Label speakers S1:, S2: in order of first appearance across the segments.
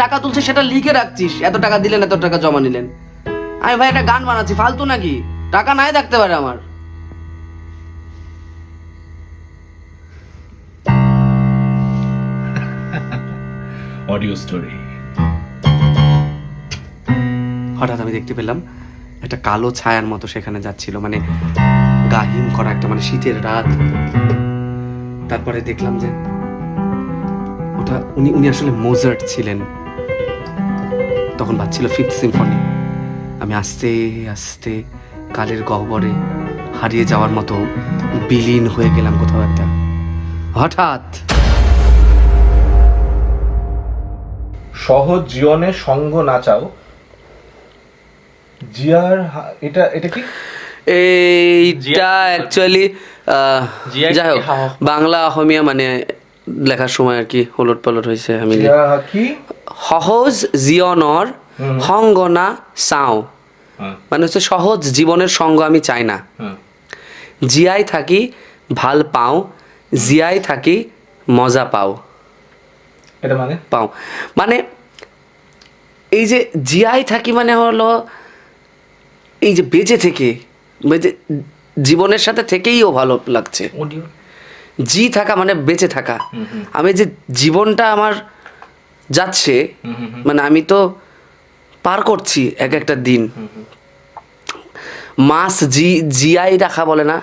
S1: টাকা তুলছে সেটা লিখে রাখছিস, এত টাকা দিলেন, এত টাকা জমা নিলেন। আমি ভাই একটা গান বানাচ্ছি, ফালতু নাকি? টাকা নাই থাকতে পারে আমার।
S2: Audio story.
S1: হঠাৎ আমি দেখতে পেলাম একটা কালো ছায়ার মতো সেখানে যাচ্ছিল, মানে গাহিম করা একটা, মানে শীতের রাত। তারপরে দেখলাম যে ওটা উনি আসলে মোজার্ট ছিলেন। তখন বাজছিল 5th সিম্ফনি। আমি আস্তে আস্তে কালের গহ্বরে হারিয়ে যাওয়ার মতো বিলীন হয়ে গেলাম কোথাও একটা। হঠাৎ
S2: সহজ জীবনে সঙ্গ না চাও, জিয়ার এটা এটা কি?
S1: এইটা অ্যাকচুয়ালি যাই হোক, বাংলা অসমীয়া মানে লেখার সময় আর কি হলট পলট হয়েছে। আমি
S2: জিয়া কি
S1: সহজ জীবনৰ সংগ না চাওঁ, মানে হচ্ছে সহজ জীবনের সঙ্গ আমি চাই না, জীয়াই থাকি ভাল পাওঁ, জীয়াই থাকি মজা পাওঁ।
S2: এটা মানে
S1: পাওঁ মানে এই যে জিয়াই থাকি মানে হলো এই যে বেঁচে থেকে, বেঁচে জীবনের সাথে থেকেইও ভালো লাগছে। জি থাকা মানে বেঁচে থাকা। আমি যে জীবনটা আমার যাচ্ছে, মানে আমি তো পার করছি এক একটা দিন। মাছ জিয়াই রাখা বলে না,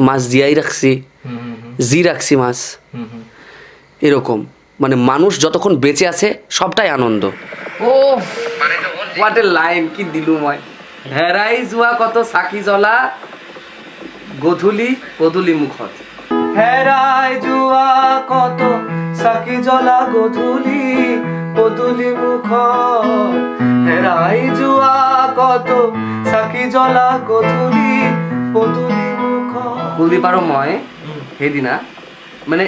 S1: মাছ জিয়াই রাখছি, জি রাখছি মাছ, এরকম। মানে মানুষ যতক্ষণ বেঁচে আছে সবটাই আনন্দ। ও হোয়াট এ লাইন, কি দিলু মই। হেরাই যোৱা কত চাকি জ্বলা, গধূলি পদূলি মুখত। হেরাই যোৱা কত চাকি জ্বলা, গধূলি পদূলি মুখত। হেরাই যোৱা কত চাকি জ্বলা, গধূলি পদূলি মুখত। কুলদীপ আৰু মই সেইদিনা মানে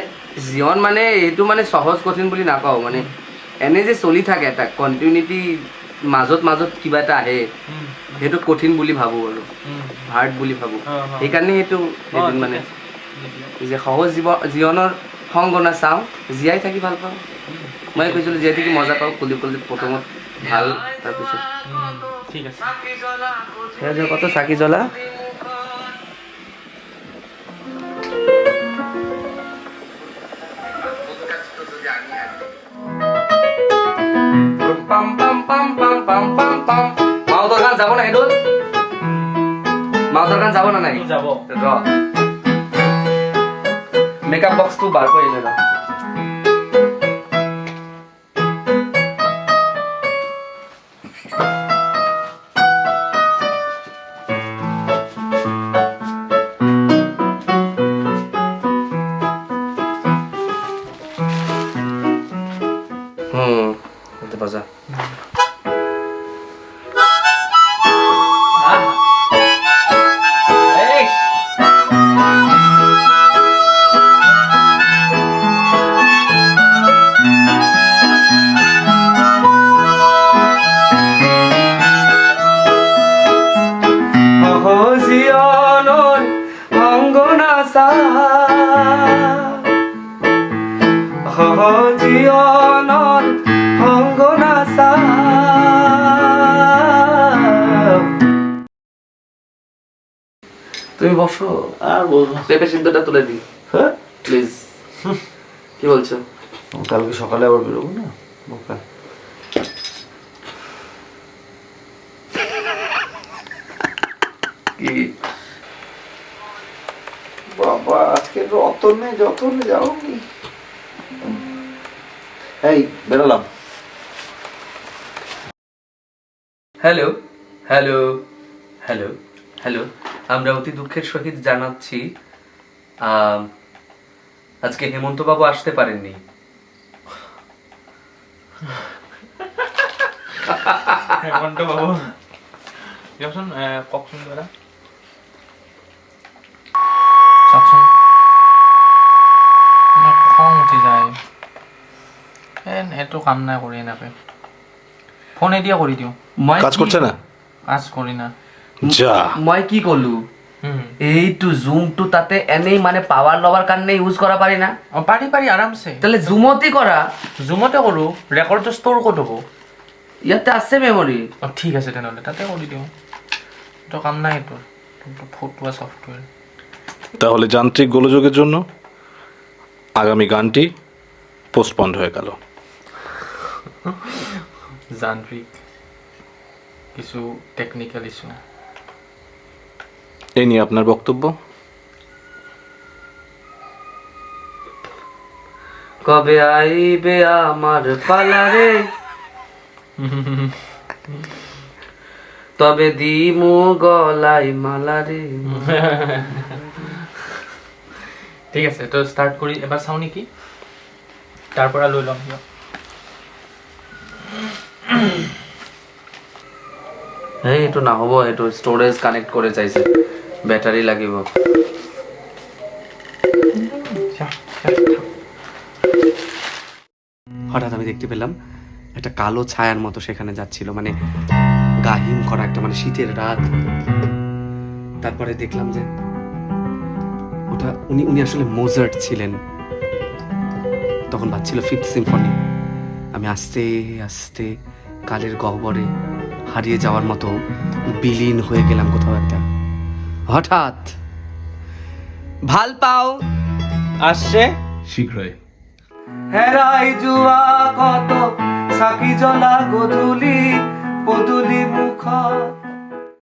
S1: জীৱন মানে এইটো মানে সহজ কঠিন বুলি নাপাওঁ, মানে এনে যে চলি থাকে এটা কণ্টিনিউটি, মাজত মাজত কিবা এটা আহে, সেইটো কঠিন বুলি ভাবোঁ আৰু হাৰ্ড বুলি ভাবোঁ। সেইকাৰণে সেইটো এদিন মানে যে সহজ জীৱনৰ সংগ নাচাওঁ, জীয়াই থাকি ভাল পাওঁ। মই কৈছিলোঁ জীয়াই থাকি মজা পাওঁ, কুলদীপ প্ৰথমত ভাল, তাৰপিছত ঠিক আছে সেয়া কত চাকি জ্বলা। পাম পাম পাম পাম পাম পাম পাম। মাউতৰ গান যাব না সেইটোত? মাউতৰ গান যাব না নাই? যাব। ৰ মেকআপ বক্সটো বাৰ কৰি লৈ ৰ। এটা বাজা। জীবনৰ সংগ নাচা, জীবনৰ সংগ নাচা। তুমি বসো আর বলবো, পেঁপে সিদ্ধটা তুলে দিই হ্যাঁ প্লিজ। কি বলছো?
S3: কালকে সকালে আবার বেরোবো না।
S1: ওকে কি
S3: বাবা আজকে রতনে যতনে যাওনি। এই বেরোলাম।
S1: হ্যালো হ্যালো হ্যালো হ্যালো, আমরা অতি দুঃখের সহিত জানাচ্ছি আজকে হেমন্তবাবু আসতে পারেননি।
S4: হেমন্তবাবু দিয়কচোন কওকচোন দাদা। চাওকচোন, খং উঠি যায়। এইটো কাম নাই কৰি এনেকে ফোন এতিয়া কৰি দিওঁ।
S3: কাজ করছে না?
S4: কাজ কৰি না।
S3: যা
S1: মই কি কলো? এই টু জুম টু তাতে এনেই মানে পাৱাৰ লবার কাৰণে ইউজ কৰা পাৰি না
S4: পাৰি আৰামছে
S1: তাহলে জুমতি কৰা
S4: জুমতে কৰোঁ ৰেকৰ্ডটো ষ্ট'ৰ ক'ত হ'ব
S1: ইয়াতে আছে মেমৰি
S4: ঠিক আছে তেনেহ'লে তাতে কৰি দিওঁ তো কাম নাই তোৰ ফটোৱা ছফটৱেৰ
S2: তাহলে যান্ত্রিক গোলযোগের জন্য আগামী গানটি পোস্টপন্ড হয়ে গেল।
S4: যান্ত্ৰিক কিছু টেকনিক্যাল ইস্যু
S2: এই নিয়ে আপনার বক্তব্য?
S1: কবে আইবে আমার পালারে তবে দিমু গলাই মালারে
S4: ঠিক আছে তো ষ্টাৰ্ট কৰি এবাৰ চাওঁ নেকি তাৰ পৰা লৈ ল'ম দিয়ক
S1: এইটো নহ'ব এইটো ষ্ট'ৰেজ কানেক্ট কৰি চাইছে বেটাৰী লাগিব হঠাৎ আমি দেখতে পেলাম একটা কালো ছায়ার মতো সেখানে যাচ্ছিল মানে গাহিম করা একটা মানে শীতের রাত তারপরে দেখলাম যে ওটা উনি আসলে মোজার্ট ছিলেন তখন বাজছিল 5th সিম্ফনি আমি আস্তে আস্তে কালের গহ্বরে হারিয়ে যাওয়ার মতো বিলীন হয়ে গেলাম কোথাও একটা হঠাৎ ভাল পাও
S4: আসছে
S2: শীঘ্রই।
S1: হেরাই জুয়া কত সাকি জ্বলা গধূলি পদূলি মুখত